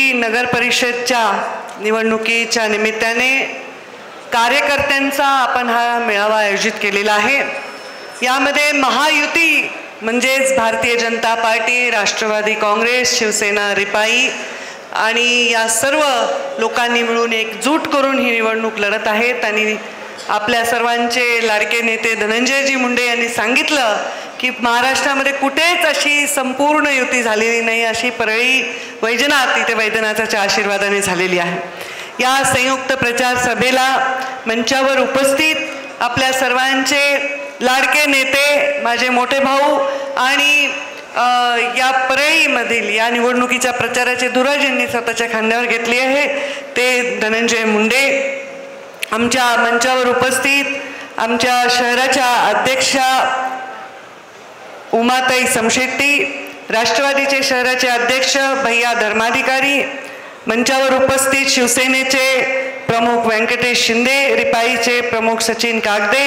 परळी नगर परिषदच्या निवडणुकीच्या निमित्ताने कार्यकर्त्यांचा आपण हा मेळावा आयोजित केलेला आहे। यामध्ये महायुती म्हणजेच भारतीय जनता पार्टी, राष्ट्रवादी काँग्रेस, शिवसेना, रिपाई आणि या सर्व लोकांनी मिळून एकजूट करून ही निवडणूक लढत आहेत। आणि आपल्या सर्वांचे लाडके नेते धनंजयजी मुंडे यांनी सांगितलं की महाराष्ट्रामध्ये कुठेच अशी संपूर्ण युती झालेली नाही, अशी परळी वैजनाथ इथे वैद्यनाथाच्या आशीर्वादाने झालेली आहे। या संयुक्त प्रचार सभेला मंचावर उपस्थित आपल्या सर्वांचे लाडके नेते, माझे मोठे भाऊ आणि या परळीमधील या निवडणुकीच्या प्रचाराचे धुरा ज्यांनी स्वतःच्या खांद्यावर घेतली आहे ते धनंजय मुंडे, आमच्या मंचावर उपस्थित आमच्या शहराच्या अध्यक्षा उमाताई समशेट्टी, राष्ट्रवादीचे शहराचे अध्यक्ष भैया धर्माधिकारी, मंचावर उपस्थित शिवसेनेचे प्रमुख व्यंकटेश शिंदे, रिपाईचे प्रमुख सचिन कागदे,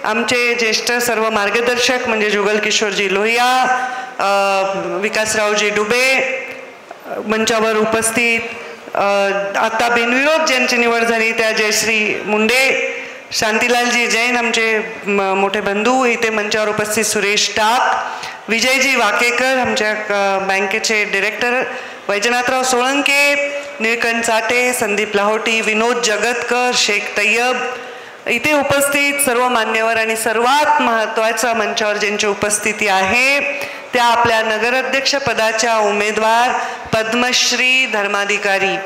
आमचे ज्येष्ठ सर्व मार्गदर्शक म्हणजे जुगल किशोरजी लोहिया, विकासरावजी डुबे, मंचावर उपस्थित आता बिनविरोध ज्यांची निवड झाली त्या जयश्री मुंडे, शांतीलालजी जैन आमचे मोठे बंधू, इथे मंचावर उपस्थित सुरेश टाक, विजयजी वाकेकर आमच्या बँकेचे डायरेक्टर, वैजनाथराव सोळंके, निळकंठ चाटे, संदीप लाहोटी, विनोद जगतकर, शेख तय्यब, इथे उपस्थित सर्व मान्यवर आणि सर्वात महत्त्वाचा मंचावर ज्यांची उपस्थिती आहे त्या आपल्या नगराध्यक्ष पदाच्या उमेदवार पद्मश्री धर्माधिकारी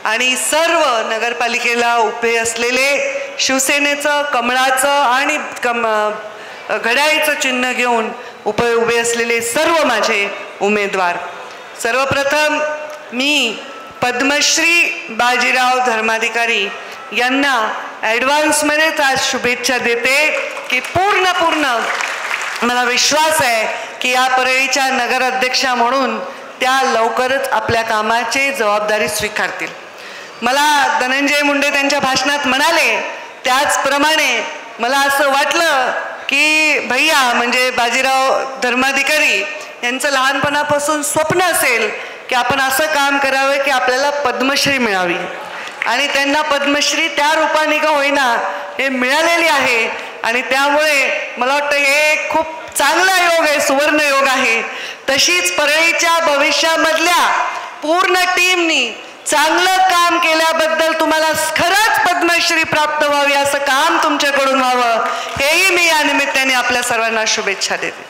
आणि सर्व नगरपालिकेला उभे असलेले शिवसेनेचं कमळाचं आणि घड्याळीचं चिन्ह घेऊन उभे असलेले सर्व माझे उमेदवार। सर्वप्रथम मी पद्मश्री बाजीराव धर्माधिकारी यांना ॲडव्हान्समध्येच आज शुभेच्छा देते की पूर्ण मला विश्वास आहे की या परळीच्या नगराध्यक्षा म्हणून त्या लवकरच आपल्या कामाची जबाबदारी स्वीकारतील। मला धनंजय मुंडे त्यांच्या भाषणात म्हणाले त्याचप्रमाणे मला असं वाटलं की भैया म्हणजे बाजीराव धर्माधिकारी यांचं लहानपणापासून स्वप्न असेल की आपण असं काम करावे की आपल्याला पद्मश्री मिळावी आणि त्यांना पद्मश्री त्या रूपाने का होईना हे मिळालेली आहे आणि त्यामुळे मला वाटतं हे खूप चांगला योग आहे, सुवर्ण योग आहे। तशीच परळीच्या भविष्यामधल्या पूर्ण टीमनी चांगलं काम केल्याबद्दल तुम्हाला खरंच पद्मश्री प्राप्त व्हावी, असं काम तुमच्याकडून व्हावं हेही मी या निमित्ताने आपल्या सर्वांना शुभेच्छा देते।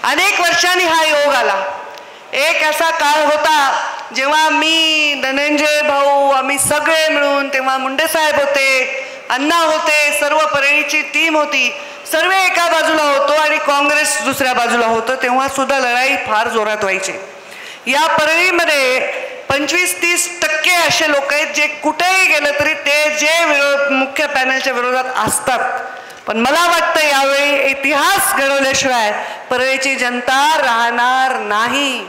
अनेक वर्षांनी हा योग आला। एक असा काळ होता जेव्हा मी, धनंजय भाऊ, आम्ही सगळे मिळून, तेव्हा मुंडे साहेब होते, अण्णा होते, सर्व परळीची टीम होती, सर्व एका बाजूला होतो आणि काँग्रेस दुसऱ्या बाजूला होतं, तेव्हा सुद्धा लढाई फार जोरात व्हायची। या परळीमध्ये 25-30% असे लोक आहेत जे कुठेही गेलं तरी ते जे मुख्य पॅनलच्या विरोधात असतात, पण मला वाटतं यावेळी इतिहास घडवल्याशिवाय परळीची जनता राहणार नाही।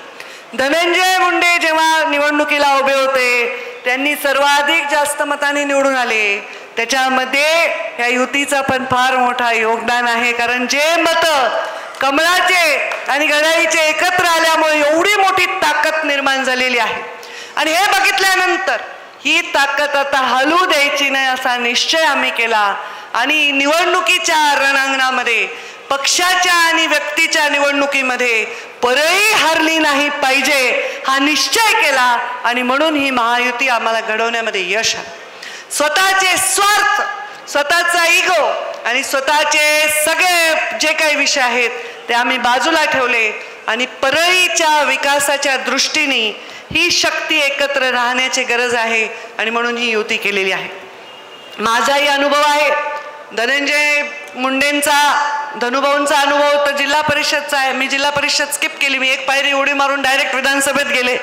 धनंजय मुंडे जेव्हा निवडणुकीला उभे होते त्यांनी सर्वाधिक जास्त मतांनी निवडून आले, त्याच्यामध्ये या युतीचा पण फार मोठा योगदान आहे, कारण जे मत कमळाचे आणि घड्याळीचे एकत्र आल्यामुळे एवढी मोठी ताकद निर्माण झालेली आहे। आणि हे बघितल्यानंतर ही ताकद आता हलू द्यायची नाही असा निश्चय आम्ही केला आणि निवडणुकीच्या रणांगणामध्ये पक्षाच्या आणि व्यक्तीच्या निवडणुकीमध्ये परळी हरली नाही पाहिजे हा निश्चय केला आणि म्हणून ही महायुती आम्हाला घडवण्यामध्ये यश आलं। स्वतःचे स्वार्थ, स्वतःचा इगो आणि स्वतःचे सगळे जे काही विषय आहेत ते आम्ही बाजूला ठेवले आणि परळीच्या विकासाच्या दृष्टीने ही शक्ती एकत्र राहण्याची गरज आहे आणि म्हणून ही युती केलेली आहे। माझाही अनुभव आहे, धनंजय मुंडेंचा, धनुभाऊंचा अनुभव तर जिल्हा परिषदचा आहे। मी जिल्हा परिषद स्किप केली, मी एक पायरी उडी मारून डायरेक्ट विधानसभेत गेले,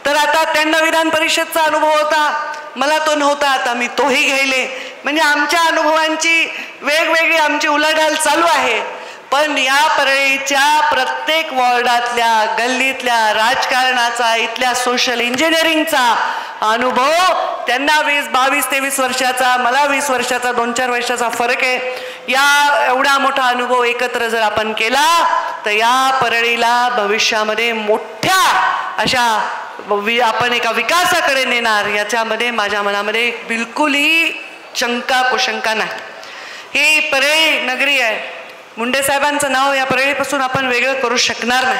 तर आता त्यांना विधान परिषदचा अनुभव होता, मला तो नव्हता, आता मी तोही घ्यायले। म्हणजे आमच्या अनुभवांची वेगवेगळी आमची उलाढाल चालू आहे, पण या परळीच्या प्रत्येक वॉर्डातल्या गल्लीतल्या राजकारणाचा, इथल्या सोशल इंजिनिअरिंगचा अनुभव त्यांना 22-23 वर्षाचा, मला 20 वर्षाचा, 2-4 वर्षाचा फरक आहे। या एवढा मोठा अनुभव एकत्र जर आपण केला तर या परळीला भविष्यामध्ये मोठ्या अशा आपण एका विकासाकडे नेणार याच्यामध्ये माझ्या मनामध्ये बिलकुलही शंका कुशंका नाही. ही परळी नगरी आहे. मुंडे साहेबांचं नाव या परळीपासून आपण वेगळं करू शकणार नाही.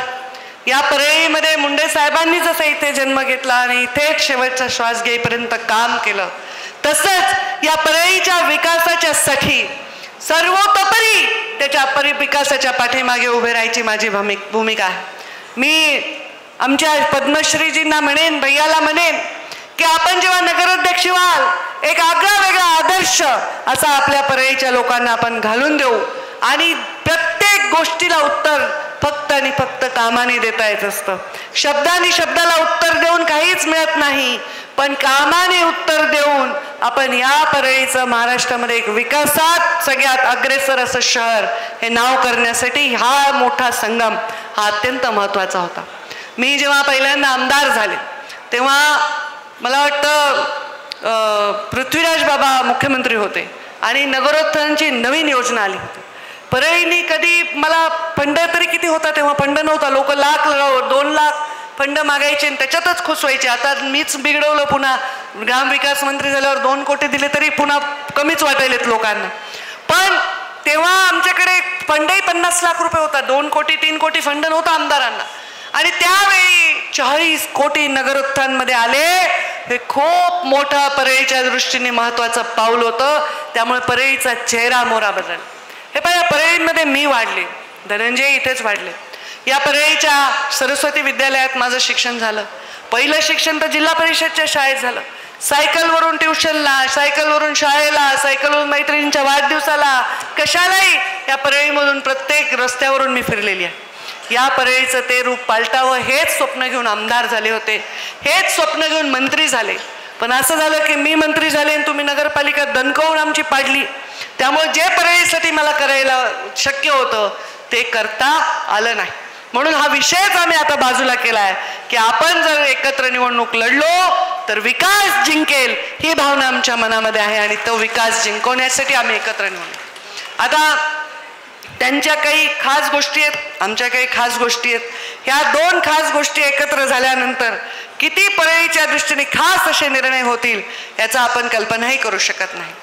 या परळीमध्ये मुंडे साहेबांनी जसं इथे जन्म घेतला आणि इथेच शेवटचा श्वास घेईपर्यंत काम केलं, तसंच या परळीच्या विकासाच्या साठी सर्वतोपरी त्याच्या विकासाच्या पाठीमागे उभे राहायची माझी भूमिका आहे. मी आमच्या पद्मश्रीजींना म्हणेन, भैयाला म्हणेन की आपण जेव्हा नगराध्यक्ष व्हाल एक आगळा वेगळा आदर्श असा आपल्या परळीच्या लोकांना आपण घालून देऊ आणि प्रत्येक गोष्टीला उत्तर फक्त आणि फक्त कामाने देता येत असतं. शब्दाने शब्दाला उत्तर देऊन काहीच मिळत नाही, पण कामाने उत्तर देऊन आपण या परळीचं महाराष्ट्रामध्ये एक विकासात सगळ्यात अग्रेसर असं शहर हे नाव करण्यासाठी हा मोठा संगम हा अत्यंत महत्त्वाचा होता. मी जेव्हा पहिल्यांदा आमदार झाले तेव्हा मला वाटतं पृथ्वीराज बाबा मुख्यमंत्री होते आणि नगरोत्थानाची नवीन योजना आली होती. परळीनी कधी मला फंड तरी किती होता तेव्हा फंड नव्हता. लोक लाख 2 लाख फंड मागायचे आणि त्याच्यातच खुश व्हायचे. आता मीच बिघडवलं, पुन्हा ग्रामविकास मंत्री झाल्यावर 2 कोटी दिले तरी पुन्हा कमीच वाटायलेत लोकांना. पण तेव्हा आमच्याकडे फंडही 50 लाख रुपये होता. 2 कोटी 3 कोटी फंड नव्हता आमदारांना. आणि त्यावेळी 40 कोटी नगरोत्थानमध्ये आले. हे खूप मोठा परळीच्या दृष्टीने महत्त्वाचं पाऊल होतं. त्यामुळे परळीचा चेहरा मोहरा बदलला. हे पाहिजे परळीमध्ये मी वाढले, धनंजय इथेच वाढले. या परळीच्या सरस्वती विद्यालयात माझं शिक्षण झालं. पहिलं शिक्षण तर जिल्हा परिषदच्या शाळेत झालं. सायकलवरून ट्युशनला, सायकलवरून शाळेला, सायकलवरून मैत्रिणींच्या वाढदिवसाला, कशालाही या परळीमधून प्रत्येक रस्त्यावरून मी फिरलेली आहे. या परळीचं ते रूप पालटावं हेच स्वप्न घेऊन आमदार झाले होते, हेच स्वप्न घेऊन मंत्री झाले. पण असं झालं की मी मंत्री झाले आणि तुम्ही नगरपालिका दणकवून आमची पाडली. त्यामुळे जे परळीसाठी मला करायला शक्य होतं ते करता आलं नाही. म्हणून हा विषयच आम्ही आता बाजूला केला आहे की आपण जर एकत्र निवडणूक लढलो तर विकास जिंकेल ही भावना आमच्या मनामध्ये आहे आणि तो विकास जिंकवण्यासाठी आम्ही एकत्र निवडलो. आता त्यांच्या काही खास गोष्टी आहेत, आमच्या काही खास गोष्टी आहेत. ह्या 2 खास गोष्टी एकत्र झाल्यानंतर किती परळीच्या दृष्टीने खास असे निर्णय होतील याचा आपण कल्पनाही करू शकत नाही.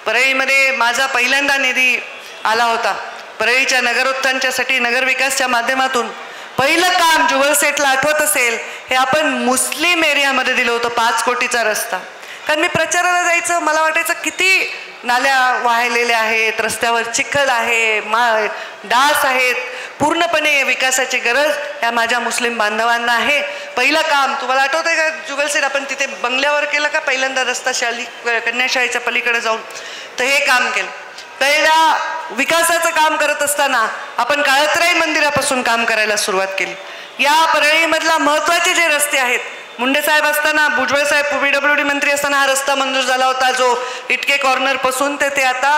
परळीमध्ये माझा पहिल्यांदा निधी आला होता. परळीच्या नगरोत्थानाच्यासाठी नगरविकासच्या माध्यमातून पहिलं काम जुगलसेठला आठवत असेल हे आपण मुस्लिम एरियामध्ये दिलं होतं. 5 कोटीचा रस्ता. कारण मी प्रचाराला जायचं, मला वाटायचं किती नाल्या वाहिलेल्या आहेत, रस्त्यावर चिखल आहे, डास आहेत, पूर्णपणे विकासाची गरज या माझ्या मुस्लिम बांधवांना आहे. पहिलं काम तुम्हाला आठवत आहे का जुगलसेठ, आपण तिथे बंगल्यावर केलं का पहिल्यांदा रस्ता कन्याशाळेच्या पलीकडे जाऊन, तर हे काम केलं. पहिला विकासाचं काम करत असताना आपण काळतराई मंदिरापासून काम करायला सुरुवात केली. या परळीमधला महत्त्वाचे जे रस्ते आहेत, मुंडे साहेब असताना, भुजबळ साहेब PWD मंत्री असताना हा रस्ता मंजूर झाला होता, जो इटके कॉर्नर पासून ते आता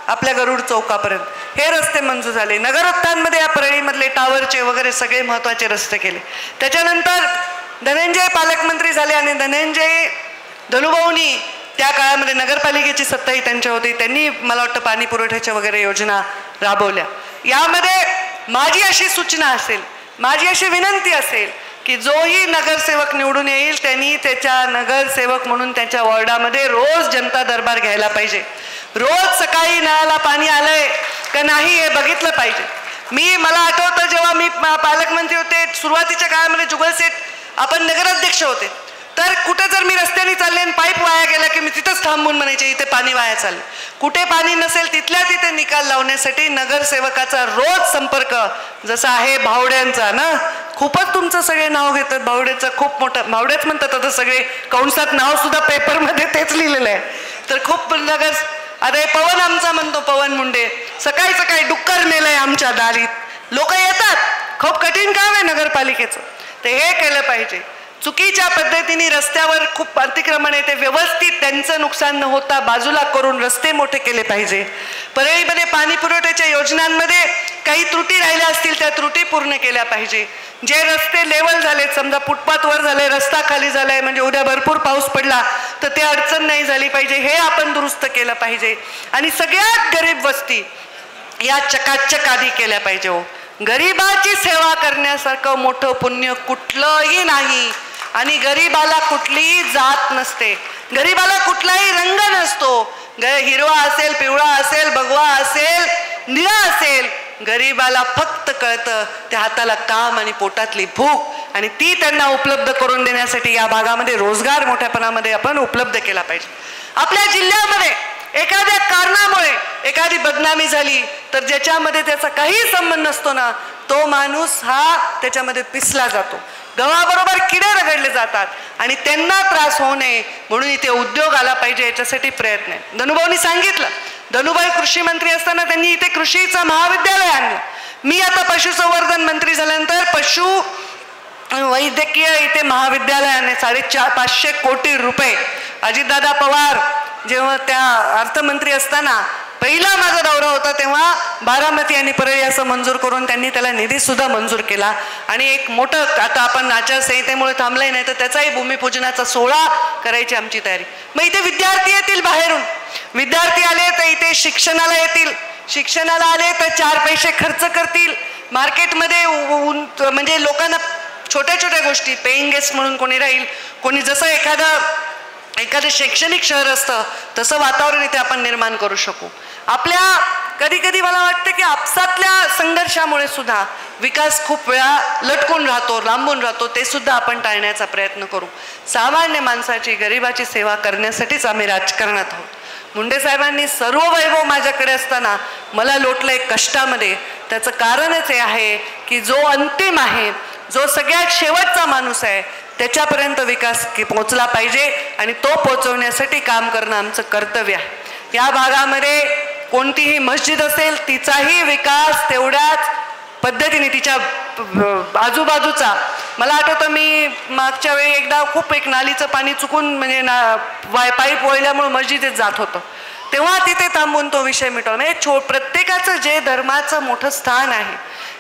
आपल्या गरुड चौकापर्यंत हे रस्ते मंजूर झाले. नगरोत्थानमध्ये या परळीमधले टावरचे वगैरे सगळे महत्त्वाचे रस्ते केले. त्याच्यानंतर धनंजय पालकमंत्री झाले आणि धनंजय धनुभाऊनी त्या काळामध्ये नगरपालिकेची सत्ताही त्यांच्या होती. त्यांनी मला वाटतं पाणी पुरवठ्याच्या वगैरे योजना राबवल्या. यामध्ये माझी अशी सूचना असेल, माझी अशी विनंती असेल की जोही नगरसेवक निवडून येईल त्यांनी त्याच्या नगरसेवक म्हणून त्याच्या वॉर्डामध्ये रोज जनता दरबार घ्यायला पाहिजे. रोज सकाळी नळाला पाणी आलंय का नाही हे बघितलं पाहिजे. मला आठवतं जेव्हा मी पालकमंत्री होते सुरुवातीच्या काळामध्ये जुगलसेठ आपण नगराध्यक्ष होते, तर कुठे जर मी रस्त्याने चालले आणि पाईप वाया गेला की मी तिथंच थांबून म्हणायचे इथे पाणी वाया चाललं. कुठे पाणी नसेल तिथल्या तिथे निकाल लावण्यासाठी नगरसेवकाचा रोज संपर्क, जसा आहे भावड्यांचा ना, खूपच तुमचं सगळे नाव घेतात भावड्याचं, खूप मोठं भावड्याच म्हणतात आता सगळे, कंसात नाव सुद्धा पेपरमध्ये तेच लिहिलेलं आहे. तर खूप अरे पवन आमचा म्हणतो, पवन मुंडे सकाळी सकाळी डुक्कर नेलंय आमच्या दारीत, लोक येतात. खूप कठीण काम आहे नगरपालिकेचं, ते हे केलं पाहिजे. चुकीच्या पद्धतीने रस्त्यावर खूप अतिक्रमण आहे, ते व्यवस्थित त्यांचं नुकसान न होता बाजूला करून रस्ते मोठे केले पाहिजे. परळीमध्ये पाणी पुरवठ्याच्या योजनांमध्ये काही त्रुटी राहिल्या असतील त्या त्रुटी पूर्ण केल्या पाहिजे. जे रस्ते लेवल झालेत, समजा फुटपाथ वर झाले, रस्ता खाली झालाय, म्हणजे उद्या भरपूर पाऊस पडला तर ते अडचण नाही झाली पाहिजे, हे आपण दुरुस्त केलं पाहिजे. आणि सगळ्यात गरीब वस्ती या चकाचक आधी केल्या पाहिजे. हो, गरिबाची सेवा करण्यासारखं मोठं पुण्य कुठलंही नाही. आणि गरीबाला कुठलीही जात नसते, गरीबाला कुठलाही रंग नसतो. हिरवा असेल, पिवळा असेल, भगवा असेल, निळा असेल, गरीबाला फक्त कळतं त्या हाताला काम आणि पोटातली भूक, आणि ती त्यांना उपलब्ध करून देण्यासाठी या भागामध्ये रोजगार मोठ्या प्रमाणामध्ये आपण उपलब्ध केला पाहिजे. आपल्या जिल्ह्यामध्ये एखाद्या कारणामुळे एखादी बदनामी झाली तर ज्याच्यामध्ये त्याचा काही संबंध नसतो ना, तो माणूस हा त्याच्यामध्ये पिसला जातो. गव्हाबरोबर किडे रगडले जातात आणि त्यांना त्रास होऊ नये म्हणून इथे उद्योग आला पाहिजे, याच्यासाठी प्रयत्न आहे. धनुभाऊनी सांगितलं, धनुभाई कृषी मंत्री असताना त्यांनी इथे कृषीचं महाविद्यालय आणलं. मी आता पशुसंवर्धन मंत्री झाल्यानंतर पशु वैद्यकीय इथे महाविद्यालयाने 550 कोटी रुपये. अजितदादा पवार जेव्हा त्या अर्थमंत्री असताना पहिला माझा दौरा होता तेव्हा बारामती आणि परळी असं मंजूर करून त्यांनी त्याला निधी सुद्धा मंजूर केला. आणि एक मोठं, आता आपण आचारसंहितेमुळे थांबलंय नाही तर त्याचाही भूमिपूजनाचा सोहळा करायची आमची तयारी. मग इथे विद्यार्थी येतील बाहेरून, विद्यार्थी आले तर इथे शिक्षणाला येतील, शिक्षणाला आले तर 4 पैसे खर्च करतील. मार्केटमध्ये म्हणजे लोकांना छोट्या छोट्या गोष्टी, पेईंग गेस्ट म्हणून कोणी राहील, कोणी जसं एखादं शैक्षणिक शहर असतं तसं वातावरण इथे आपण निर्माण करू शकू. आपल्या कधी कधी मला वाटतं की आपसातल्या संघर्षामुळे सुद्धा विकास खूप वेळा लटकून राहतो, लांबून राहतो, ते सुद्धा आपण टाळण्याचा प्रयत्न करू. सामान्य माणसाची, गरिबाची सेवा करण्यासाठीच आम्ही राजकारणात आहोत. मुंडे साहेबांनी सर्व वैभव माझ्याकडे असताना मला लोटलंय कष्टामध्ये. त्याचं कारणच हे आहे की जो अंतिम आहे, जो सगळ्यात शेवटचा माणूस आहे, त्याच्यापर्यंत विकास पोहोचला पाहिजे आणि तो पोहोचवण्यासाठी काम करणं आमचं कर्तव्य आहे. या भागामध्ये कोणतीही मस्जिद असेल तिचाही विकास तेवढ्याच पद्धतीने, तिच्या आजूबाजूचा. मला आठवतं मी मागच्या वेळी एकदा खूप एक नालीचं पाणी चुकून म्हणजे पाईप वळल्यामुळे मस्जिदीत जात होतं, तेव्हा तिथे थांबून तो विषय मिटवला. म्हणजे प्रत्येकाचं जे धर्माचं मोठं स्थान आहे,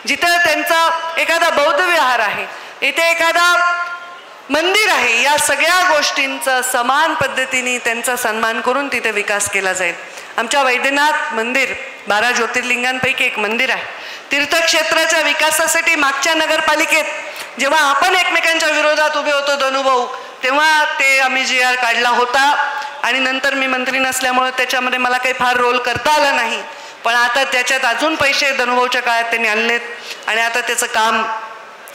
जिथं त्यांचा एखादा बौद्ध विहार आहे, इथे एखादा मंदिर आहे, या सगळ्या गोष्टींचा समान पद्धतीने त्यांचा सन्मान करून तिथे विकास केला जाईल. आमच्या वैद्यनाथ मंदिर 12 ज्योतिर्लिंगांपैकी एक मंदिर आहे. तीर्थक्षेत्राच्या विकासासाठी मागच्या नगरपालिकेत जेव्हा आपण एकमेकांच्या विरोधात उभे होतो धनुभाऊ, तेव्हा ते आम्ही GR काढला होता आणि नंतर मी मंत्री नसल्यामुळे त्याच्यामध्ये मला काही फार रोल करता आला नाही. पण आता त्याच्यात अजून पैसे धनुभाऊच्या काळात त्यांनी आणलेत आणि आता त्याचं काम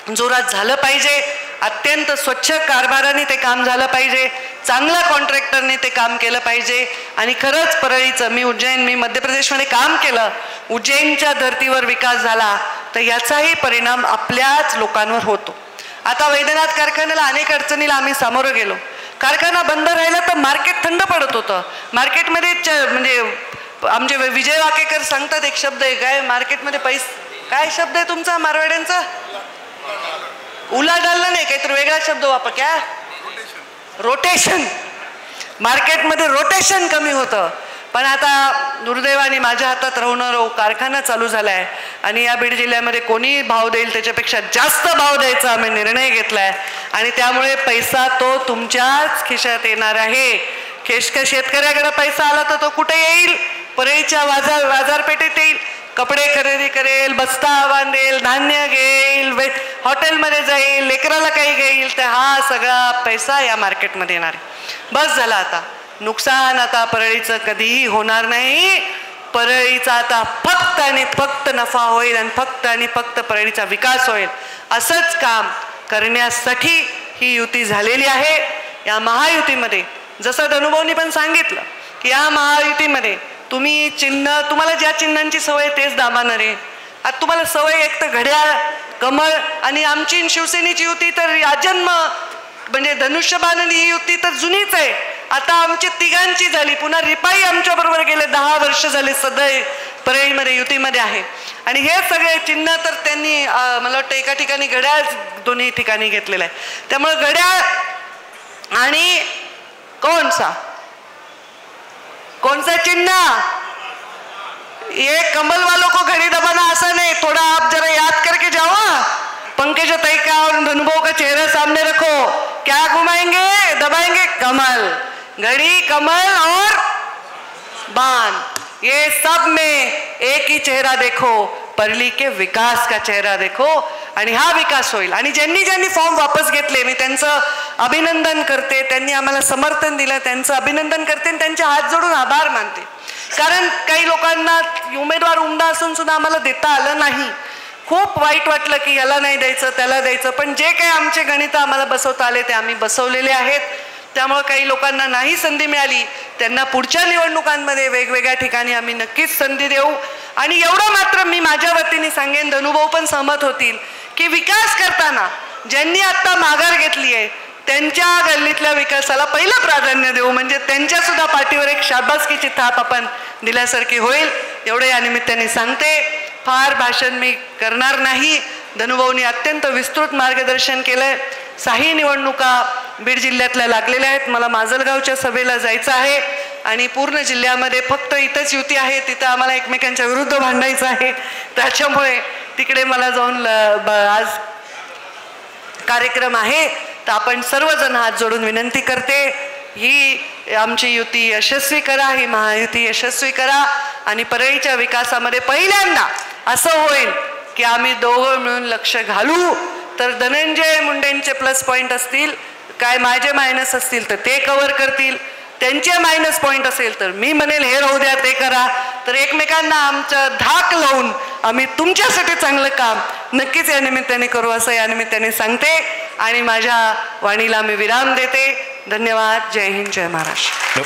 जोरात झालं पाहिजे. अत्यंत स्वच्छ कारभाराने ते काम झालं पाहिजे, चांगल्या कॉन्ट्रॅक्टरने ते काम केलं पाहिजे. आणि खरंच परळीचं, मी मध्य प्रदेशमध्ये काम केलं, उज्जैनच्या धर्तीवर विकास झाला तर याचाही परिणाम आपल्याच लोकांवर होतो. आता वैद्यनाथ कारखान्याला अनेक अडचणीला आम्ही सामोरं गेलो. कारखाना बंद राहिला तर मार्केट थंड पडत होतं. मार्केटमध्ये म्हणजे आमचे विजय वाकेकर सांगतात एक शब्द आहे, काय मार्केटमध्ये काय शब्द आहे तुमचा मारवाड्यांचा? उलाढालला नाही, काहीतरी वेगळा शब्द वापर, क्या? रोटेशन. मार्केटमध्ये रोटेशन कमी होतं. पण आता दुर्दैवाने माझ्या हातात राहून कारखाना चालू झाला आहे आणि या बीड जिल्ह्यामध्ये कोणी भाव देईल त्याच्यापेक्षा जास्त भाव द्यायचा आम्ही निर्णय घेतला आहे. आणि त्यामुळे पैसा तो तुमच्याच खिशात येणार आहे. शेतकऱ्याकडे पैसा आला तर तो कुठे येईल? परळीच्या बाजारपेठेत येईल, कपडे खरेदी करेल, बस्ता बांधेल, धान्य घेईल, हॉटेलमध्ये जाईल, लेकराला काही घेईल, तर हा सगळा पैसा या मार्केटमध्ये येणार आहे. बस झाला, आता नुकसान आता परळीचं कधीही होणार नाही. परळीचा आता फक्त आणि फक्त नफा होईल आणि फक्त परळीचा विकास होईल. असंच काम करण्यासाठी ही युती झालेली आहे. या महायुतीमध्ये जसं धनुभाऊनी पण सांगितलं की या महायुतीमध्ये तुम्ही चिन्ह, तुम्हाला ज्या चिन्हांची सवय तेच दाबाणार आहे. आता तुम्हाला सवय एक तर घड्याळ, कमळ, आणि आमची शिवसेनेची युती तर आजन्म म्हणजे धनुष्यबाण ही युती तर जुनीच आहे. आता आमची तिघांची झाली, पुन्हा रिपाई आमच्या बरोबर गेले 10 वर्ष झाले सदैव परळीमध्ये युतीमध्ये आहे. आणि हे सगळे चिन्ह तर त्यांनी मला वाटतं एका ठिकाणी घड्याळ दोन्ही ठिकाणी घेतलेलं आहे. त्यामुळे घड्याळ आणि कौन सा चिन्ह, ये कमल वालों को घड़ी दबाना आसान नहीं, थोड़ा आप जरा याद करके जाओ. पंकज ताई का और धनुभाऊ का चेहरा सामने रखो, क्या घुमाएंगे, दबाएंगे? कमल, घड़ी, कमल और बाण, ये सब में एक ही चेहरा देखो, परली के विकास का चेहरा देखो, आणि हा विकास होईल. आणि ज्यांनी ज्यांनी फॉर्म वापस घेतले मी त्यांचं अभिनंदन करते, त्यांनी आम्हाला समर्थन दिलं त्यांचं अभिनंदन करते आणि त्यांचे हात जोडून आभार मानते. कारण काही लोकांना उमेदवार उमदा असून सुद्धा आम्हाला देता आलं नाही. खूप वाईट वाटलं की याला नाही द्यायचं त्याला द्यायचं, पण जे काही आमचे गणित आम्हाला बसवता आले ते आम्ही बसवलेले आहेत. त्यामुळे काही लोकांना नाही संधी मिळाली त्यांना पुढच्या निवडणुकांमध्ये वेगवेगळ्या ठिकाणी आम्ही नक्कीच संधी देऊ. आणि एवढं मात्र मी माझ्या वतीने सांगेन, धनुभाऊ पण सहमत होतील की विकास करताना ज्यांनी आत्ता माघार घेतली आहे त्यांच्या गल्लीतल्या विकासाला पहिलं प्राधान्य देऊ, म्हणजे त्यांच्या सुद्धा पाठीवर एक शाबासकीची थाप आपण दिल्यासारखी होईल. एवढे या निमित्ताने सांगते. फार भाषण मी करणार नाही. धनुभाऊंनी अत्यंत विस्तृत मार्गदर्शन केलंय. 6 निवडणुका बीड जिल्ह्यातल्या लागलेल्या आहेत. मला माजलगावच्या सभेला जायचं आहे आणि पूर्ण जिल्ह्यामध्ये फक्त इथंच युती आहे, तिथं आम्हाला एकमेकांच्या विरुद्ध भांडायचं आहे. त्याच्यामुळे तिकडे मला जाऊन आज कार्यक्रम आहे. तर आपण सर्वजण हात जोडून विनंती करते, ही आमची युती यशस्वी करा, ही महायुती यशस्वी करा. आणि परळीच्या विकासामध्ये पहिल्यांदा असं होईल की आम्ही दोघं मिळून लक्ष घालू. तर धनंजय मुंडेंचे प्लस पॉईंट असतील, काय माझे मायनस असतील तर ते कव्हर करतील, त्यांचे मायनस पॉईंट असेल तर मी म्हणेल हे राहू द्या ते करा. तर एकमेकांना आमचं धाक लावून आम्ही तुमच्यासाठी चांगलं काम नक्कीच या निमित्ताने करू असं या निमित्ताने सांगते आणि माझ्या वाणीला मी विराम देते. धन्यवाद. जय हिंद, जय महाराष्ट्र.